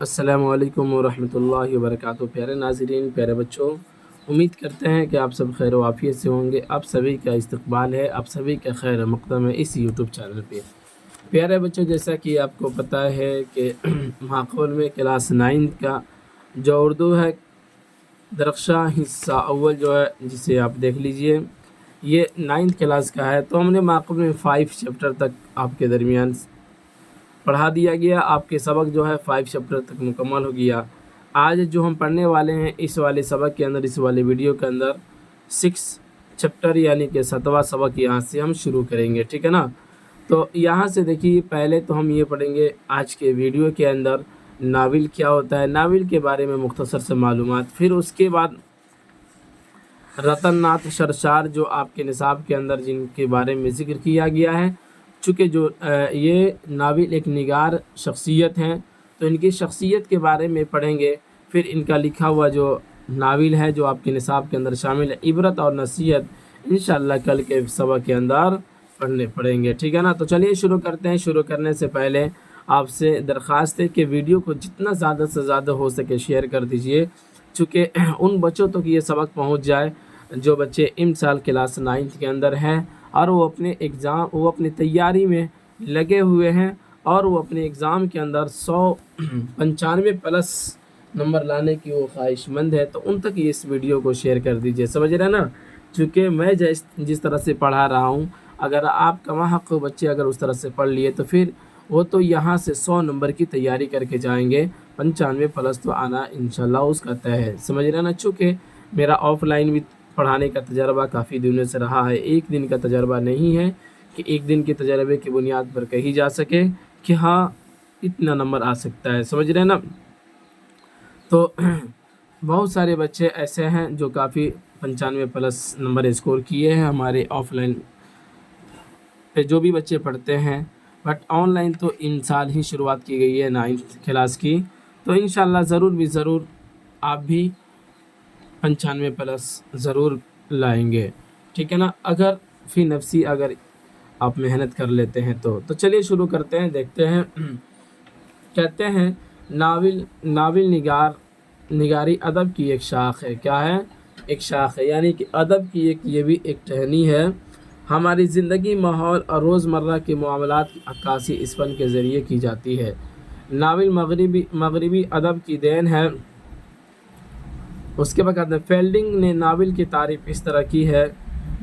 السلام علیکم ورحمۃ اللہ وبرکاتہ۔ پیارے ناظرین، پیارے بچوں، امید کرتے ہیں کہ آپ سب خیر و عافیت سے ہوں گے۔ آپ سبھی کا استقبال ہے، آپ سبھی کا خیر مقدم ہے اس یوٹیوب چینل پہ۔ پیارے بچوں، جیسا کہ آپ کو پتہ ہے کہ ماحول میں کلاس 9 کا جو اردو ہے درخشاں حصہ اول جو ہے، جسے آپ دیکھ لیجئے، یہ 9 کلاس کا ہے۔ تو ہم نے ماقبل میں 5 چیپٹر تک آپ کے درمیان پڑھا دیا گیا۔ آپ کے سبق جو ہے 5 چیپٹر تک مکمل ہو گیا۔ آج جو ہم پڑھنے والے ہیں اس والے سبق کے اندر، اس والے ویڈیو کے اندر 6 چیپٹر یعنی کہ 7واں سبق یہاں سے ہم شروع کریں گے، ٹھیک ہے نا؟ تو یہاں سے دیکھیے، پہلے تو ہم یہ پڑھیں گے آج کے ویڈیو کے اندر ناول کیا ہوتا ہے، ناول کے بارے میں مختصر سے معلومات، پھر اس کے بعد رتن ناتھ شرشار جو آپ کے نصاب کے اندر جن کے بارے میں ذکر کیا گیا ہے، چونکہ جو یہ ناول ایک نگار شخصیت ہیں تو ان کی شخصیت کے بارے میں پڑھیں گے۔ پھر ان کا لکھا ہوا جو ناول ہے جو آپ کے نصاب کے اندر شامل ہے، عبرت اور نصیحت، انشاءاللہ کل کے سبق کے اندر پڑھیں گے، ٹھیک ہے نا؟ تو چلیے شروع کرتے ہیں۔ شروع کرنے سے پہلے آپ سے درخواست ہے کہ ویڈیو کو جتنا زیادہ سے زیادہ ہو سکے شیئر کر دیجئے، چونکہ ان بچوں تک یہ سبق پہنچ جائے جو بچے امسال کلاس 9 کے اندر ہیں اور وہ اپنی تیاری میں لگے ہوئے ہیں اور وہ اپنے ایگزام کے اندر 195 پلس نمبر لانے کی وہ خواہش مند ہے، تو ان تک اس ویڈیو کو شیئر کر دیجئے، سمجھ رہے ہیں نا؟ چونکہ میں جس طرح سے پڑھا رہا ہوں، اگر آپ کا حق بچے اگر اس طرح سے پڑھ لیے تو پھر وہ تو یہاں سے 100 نمبر کی تیاری کر کے جائیں گے، 95 پلس تو آنا انشاءاللہ اس کا طے ہے، سمجھ رہے ہیں نا؟ چونکہ میرا آف لائن بھی پڑھانے کا تجربہ کافی دنوں سے رہا ہے، ایک دن کا تجربہ نہیں ہے کہ ایک دن کے تجربے کی بنیاد پر کہی جا سکے کہ ہاں اتنا نمبر آ سکتا ہے، سمجھ رہے ہیں نا؟ تو بہت سارے بچے ایسے ہیں جو کافی 95 پلس نمبر اسکور کیے ہیں ہمارے آف لائن پہ جو بھی بچے پڑھتے ہیں، بٹ آن لائن تو ان سال ہی شروعات کی گئی ہے 9 کلاس کی، تو انشاءاللہ ضرور آپ بھی 95 پلس ضرور لائیں گے، ٹھیک ہے نا؟ اگر فی نفسی اگر آپ محنت کر لیتے ہیں تو چلیے شروع کرتے ہیں، دیکھتے ہیں۔ کہتے ہیں ناول نگاری ادب کی ایک شاخ ہے۔ کیا ہے؟ ایک شاخ ہے، یعنی کہ ادب کی یہ بھی ایک ٹہنی ہے۔ ہماری زندگی، ماحول اور روزمرہ کے معاملات کی عکاسی اس فن کے ذریعے کی جاتی ہے۔ ناول مغربی ادب کی دین ہے۔ اس کے بعد کہتے ہیں فیلڈنگ نے ناول کی تعریف اس طرح کی ہے: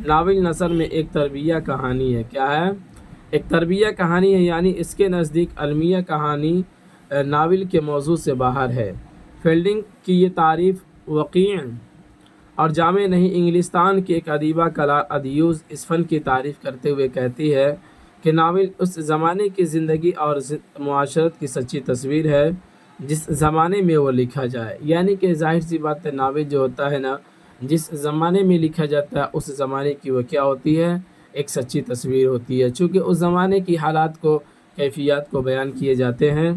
ناول نثر میں ایک تربیہ کہانی ہے۔ کیا ہے؟ ایک تربیہ کہانی ہے، یعنی اس کے نزدیک المیہ کہانی ناول کے موضوع سے باہر ہے۔ فیلڈنگ کی یہ تعریف وقیع اور جامع نہیں۔ انگلستان کی ایک ادیبہ کلار ادیوز اس فن کی تعریف کرتے ہوئے کہتی ہے کہ ناول اس زمانے کی زندگی اور معاشرت کی سچی تصویر ہے جس زمانے میں وہ لکھا جائے، یعنی کہ ظاہر سی بات ہے، ناول جو ہوتا ہے نا، جس زمانے میں لکھا جاتا ہے اس زمانے کی وہ کیا ہوتی ہے؟ ایک سچی تصویر ہوتی ہے، چونکہ اس زمانے کی حالات کو، کیفیات کو بیان کیے جاتے ہیں۔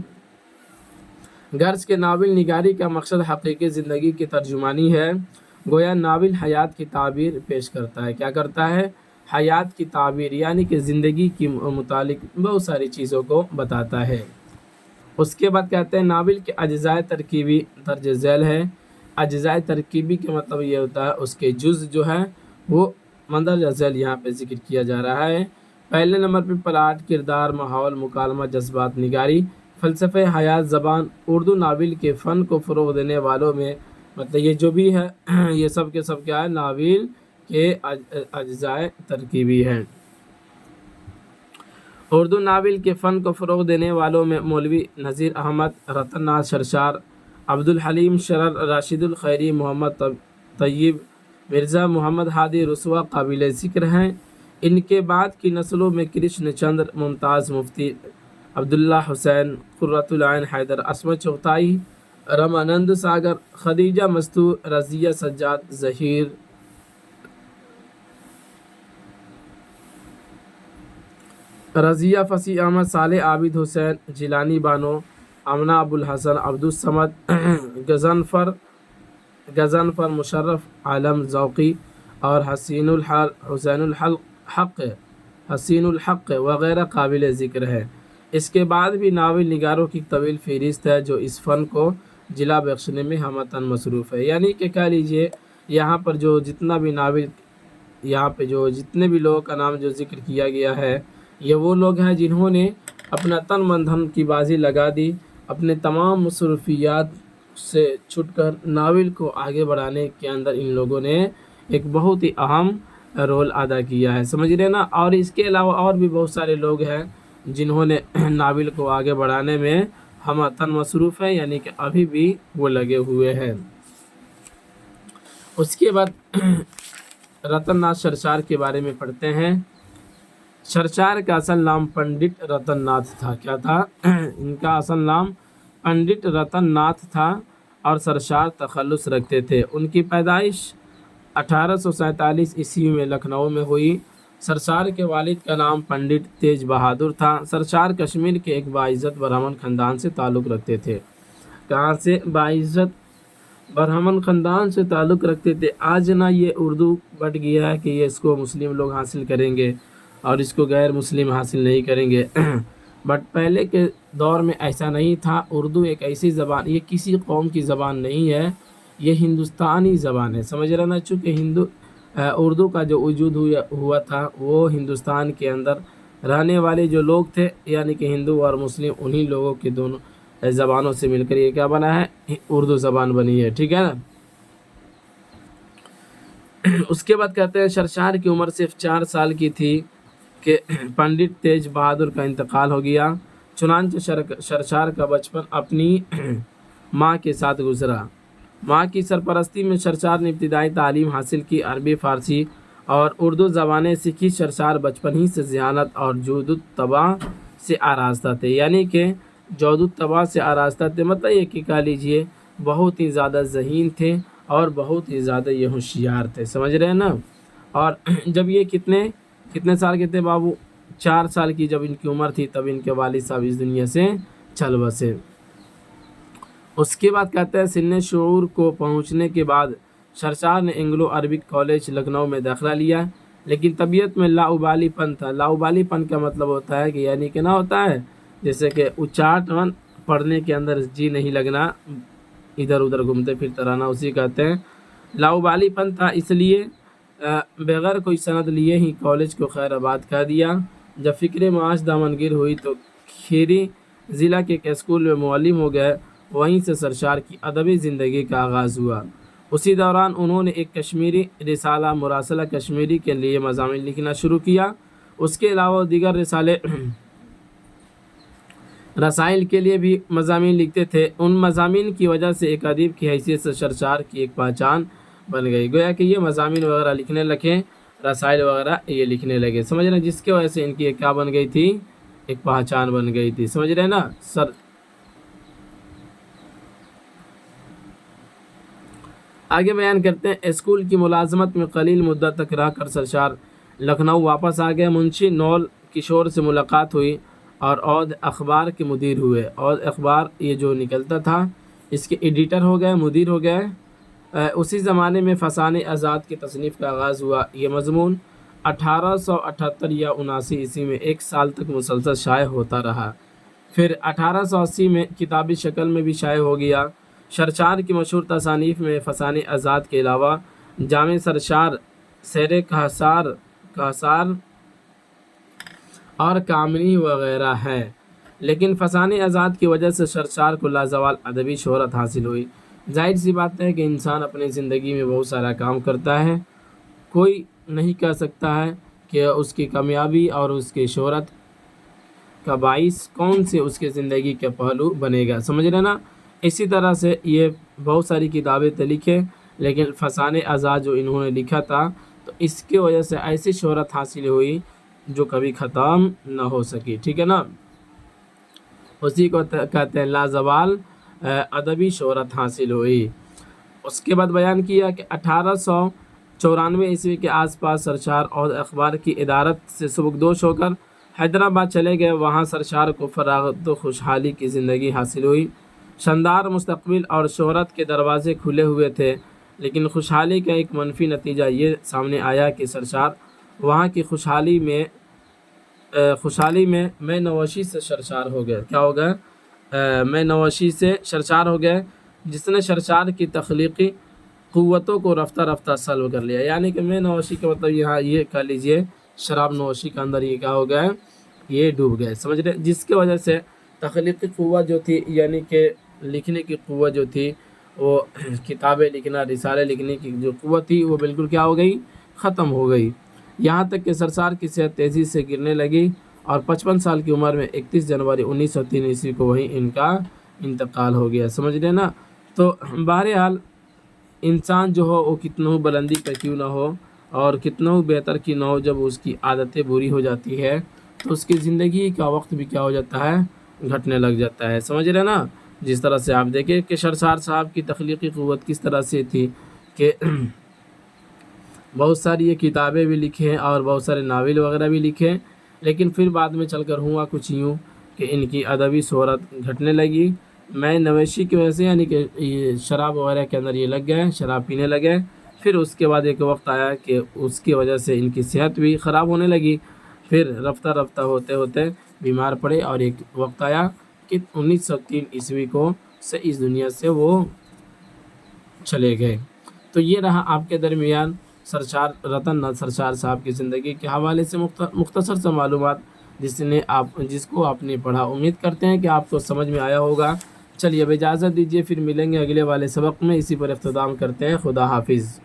غرض کہ ناول نگاری کا مقصد حقیقی زندگی کی ترجمانی ہے، گویا ناول حیات کی تعبیر پیش کرتا ہے۔ کیا کرتا ہے؟ حیات کی تعبیر، یعنی کہ زندگی کی متعلق بہت ساری چیزوں کو بتاتا ہے۔ اس کے بعد کہتے ہیں ناول کے اجزاء ترکیبی درج ذیل ہے۔ اجزاء ترکیبی کا مطلب یہ ہوتا ہے اس کے جز جو ہے وہ مندرجہ ذیل یہاں پہ ذکر کیا جا رہا ہے۔ پہلے نمبر پہ پلاٹ، کردار، ماحول، مکالمہ، جذبات، نگاری، فلسفہ حیات، زبان۔ اردو ناول کے فن کو فروغ دینے والوں میں مطلب یہ جو بھی ہے یہ سب کے سب کیا ہے؟ ناول کے اجزاء ترکیبی ہیں۔ اردو ناول کے فن کو فروغ دینے والوں میں مولوی نذیر احمد، رتن ناتھ شرشار، عبدالحلیم شرر، راشد الخیری، محمد طیب، مرزا محمد ہادی رسوا قابل ذکر ہیں۔ ان کے بعد کی نسلوں میں کرشن چندر، ممتاز مفتی، عبداللہ حسین، قرۃ العین حیدر، عصمت چغتائی، رمانند ساگر، خدیجہ مستور، رضیہ سجاد، ظہیر رضیہ فصیح احمد، صالح عابد حسین جیلانی بانو، آمنہ ابوالحسن، عبدالصمد غضنفر، مشرف عالم ذوقی اور حسین الحق وغیرہ قابل ذکر ہے۔ اس کے بعد بھی ناول نگاروں کی طویل فہرست ہے جو اس فن کو جلا بخشنے میں ہمتاً مصروف ہے۔ یعنی کہ کہہ لیجئے یہاں پر جو جتنا بھی ناول، یہاں پہ جو جتنے بھی لوگوں کا نام جو ذکر کیا گیا ہے، یہ وہ لوگ ہیں جنہوں نے اپنا تن من دھن کی بازی لگا دی، اپنے تمام مصروفیات سے چھٹ کر ناول کو آگے بڑھانے کے اندر ان لوگوں نے ایک بہت ہی اہم رول ادا کیا ہے، سمجھ رہے نا۔ اور اس کے علاوہ اور بھی بہت سارے لوگ ہیں جنہوں نے ناول کو آگے بڑھانے میں ہمتاً مصروف ہیں، یعنی کہ ابھی بھی وہ لگے ہوئے ہیں۔ اس کے بعد رتن ناتھ شرشار کے بارے میں پڑھتے ہیں۔ شرشار کا اصل نام پنڈت رتن ناتھ تھا۔ کیا تھا؟ ان کا اصل نام پنڈت رتن ناتھ تھا اور شرشار تخلص رکھتے تھے۔ ان کی پیدائش 1847 عیسوی میں لکھنؤ میں ہوئی۔ شرشار کے والد کا نام پنڈت تیج بہادر تھا۔ شرشار کشمیر کے ایک باعزت برہمن خاندان سے تعلق رکھتے تھے۔ کہاں سے؟ باعزت برہمن خاندان سے تعلق رکھتے تھے۔ آج نا یہ اردو بٹ گیا ہے کہ یہ اس کو مسلم لوگ حاصل کریں گے اور اس کو غیر مسلم حاصل نہیں کریں گے، بٹ پہلے کے دور میں ایسا نہیں تھا۔ اردو ایک ایسی زبان، یہ کسی قوم کی زبان نہیں ہے، یہ ہندوستانی زبان ہے، سمجھ رہے نا۔ چونکہ اردو کا جو وجود ہوا تھا وہ ہندوستان کے اندر رہنے والے جو لوگ تھے، یعنی کہ ہندو اور مسلم، انہی لوگوں کے دونوں زبانوں سے مل کر یہ کیا بنا ہے؟ اردو زبان بنی ہے، ٹھیک ہے نا۔ اس کے بعد کہتے ہیں شرشار کی عمر صرف 4 سال کی تھی کہ پنڈت تیج بہادر کا انتقال ہو گیا۔ چنانچہ شرشار کا بچپن اپنی ماں کے ساتھ گزرا۔ ماں کی سرپرستی میں شرشار نے ابتدائی تعلیم حاصل کی۔ عربی، فارسی اور اردو زبانیں سیکھی۔ شرشار بچپن ہی سے ذہانت اور جود الطبع سے آراستہ تھے، یعنی کہ جود الطبع سے آراستہ تھے، مطلب یہ کہ کہہ لیجئے بہت ہی زیادہ ذہین تھے اور بہت ہی زیادہ یہ ہوشیار تھے، سمجھ رہے ہیں نا۔ اور جب یہ کتنے سال کے تھے بابو؟ 4 سال کی جب ان کی عمر تھی تب ان کے والد صاحب اس دنیا سے چل بسے۔ اس کے بعد کہتے ہیں سن شعور کو پہنچنے کے بعد شرشار نے انگلو عربک کالج لکھنؤ میں داخلہ لیا، لیکن طبیعت میں لاابالی پن تھا۔ لاابالی پن کا مطلب ہوتا ہے کہ یعنی کہ نہ ہوتا ہے جیسے کہ اچاٹ من، پڑھنے کے اندر جی نہیں لگنا، ادھر ادھر گھومتے پھرتے رہنا، اسی کہتے ہیں لاابالی پن تھا۔ اس لیے بغیر کوئی سند لیے ہی کالج کو خیر آباد کہہ دیا۔ جب فکر معاش دامنگیر ہوئی تو کھیری ضلع کے ایک اسکول میں معلم ہو گئے، وہیں سے شرشار کی ادبی زندگی کا آغاز ہوا۔ اسی دوران انہوں نے ایک کشمیری رسالہ مراسلہ کشمیری کے لیے مضامین لکھنا شروع کیا۔ اس کے علاوہ دیگر رسائل کے لیے بھی مضامین لکھتے تھے۔ ان مضامین کی وجہ سے ایک ادیب کی حیثیت سے شرشار کی ایک پہچان بن گئی، گویا کہ یہ مضامین وغیرہ لکھنے لگے، رسائل وغیرہ یہ لکھنے لگے، سمجھ رہے ہیں، جس کی وجہ سے ان کی ایک کیا بن گئی تھی؟ ایک پہچان بن گئی تھی، سمجھ رہے ہیں نا سر۔ آگے بیان کرتے ہیں اسکول کی ملازمت میں قلیل مدت تک رہ کر شرشار لکھنؤ واپس آ گئے۔ منشی نول کشور سے ملاقات ہوئی اور اودھ اخبار کے مدیر ہوئے۔ اودھ اخبار یہ جو نکلتا تھا اس کے ایڈیٹر ہو گئے، مدیر ہو گئے۔ اسی زمانے میں فسانہ آزاد کی تصنیف کا آغاز ہوا۔ یہ مضمون 1878 یا 79 عیسوی میں 1 سال تک مسلسل شائع ہوتا رہا، پھر 1880 میں کتابی شکل میں بھی شائع ہو گیا۔ شرشار کی مشہور تصانیف میں فسانہ آزاد کے علاوہ جامع شرشار، سیر کہسار اور کامنی وغیرہ ہے، لیکن فسانہ آزاد کی وجہ سے شرشار کو لازوال ادبی شہرت حاصل ہوئی۔ ظاہر سی بات ہے کہ انسان اپنے زندگی میں بہت سارا کام کرتا ہے، کوئی نہیں کہہ سکتا ہے کہ اس کی کامیابی اور اس کی شہرت کا باعث کون سے اس کے زندگی کے پہلو بنے گا، سمجھ رہے نا۔ اسی طرح سے یہ بہت ساری کتابیں تو لکھے، لیکن فسانہ آزاد جو انہوں نے لکھا تھا تو اس کی وجہ سے ایسی شہرت حاصل ہوئی جو کبھی ختم نہ ہو سکی، ٹھیک ہے نا۔ اسی کو کہتے ہیں لازوال ادبی شہرت حاصل ہوئی۔ اس کے بعد بیان کیا کہ 1894 عیسوی کے آس پاس شرشار اودھ اخبار کی ادارت سے سبکدوش ہو کر حیدرآباد چلے گئے۔ وہاں شرشار کو فراغت و خوشحالی کی زندگی حاصل ہوئی۔ شاندار مستقبل اور شہرت کے دروازے کھلے ہوئے تھے، لیکن خوشحالی کا ایک منفی نتیجہ یہ سامنے آیا کہ شرشار وہاں کی خوشحالی میں خوشحالی میں نوشی سے سرشار ہو گئے. کیا ہو گئے؟ میں نوشی سے سرشار ہو گئے، جس نے سرشار کی تخلیقی قوتوں کو رفتہ رفتہ سلب کر لیا. یعنی کہ میں نوشی کا مطلب یہاں یہ کہہ لیجئے شراب نوشی کے اندر یہ کیا ہو گئے؟ یہ ڈوب گئے. سمجھ رہے؟ جس کی وجہ سے تخلیقی قوت جو تھی، یعنی کہ لکھنے کی قوت جو تھی، وہ کتابیں لکھنا، رسالے لکھنے کی جو قوت تھی وہ بالکل کیا ہو گئی؟ ختم ہو گئی. یہاں تک کہ سرشار کی صحت تیزی سے گرنے لگی اور 55 سال کی عمر میں 31 جنوری 1903 عیسوی کو وہیں ان کا انتقال ہو گیا. سمجھ رہے نا؟ تو بہرحال انسان جو ہو وہ کتنا بلندی پہ کیوں نہ ہو اور کتنا بہتر کی نہ ہو، جب اس کی عادتیں بری ہو جاتی ہے تو اس کی زندگی کا وقت بھی کیا ہو جاتا ہے؟ گھٹنے لگ جاتا ہے. سمجھ رہے نا؟ جس طرح سے آپ دیکھیں کہ سرشار صاحب کی تخلیقی قوت کس طرح سے تھی کہ بہت ساری یہ کتابیں بھی لکھیں اور بہت سارے ناول وغیرہ بھی لکھیں، لیکن پھر بعد میں چل کر ہوا کچھ یوں کہ ان کی ادبی شہرت گھٹنے لگی. میں نوشی کی وجہ سے، یعنی کہ یہ شراب وغیرہ کے اندر یہ لگ گئے، شراب پینے لگے. پھر اس کے بعد ایک وقت آیا کہ اس کی وجہ سے ان کی صحت بھی خراب ہونے لگی. پھر رفتہ رفتہ ہوتے ہوتے بیمار پڑے اور ایک وقت آیا کہ 1903 عیسوی کو سے اس دنیا سے وہ چلے گئے. تو یہ رہا آپ کے درمیان رتن ناتھ سرشار صاحب کی زندگی کے حوالے سے مختصر سے معلومات، جس کو آپ نے پڑھا. امید کرتے ہیں کہ آپ کو سمجھ میں آیا ہوگا. چلیے اب اجازت دیجیے، پھر ملیں گے اگلے والے سبق میں. اسی پر اختتام کرتے ہیں. خدا حافظ.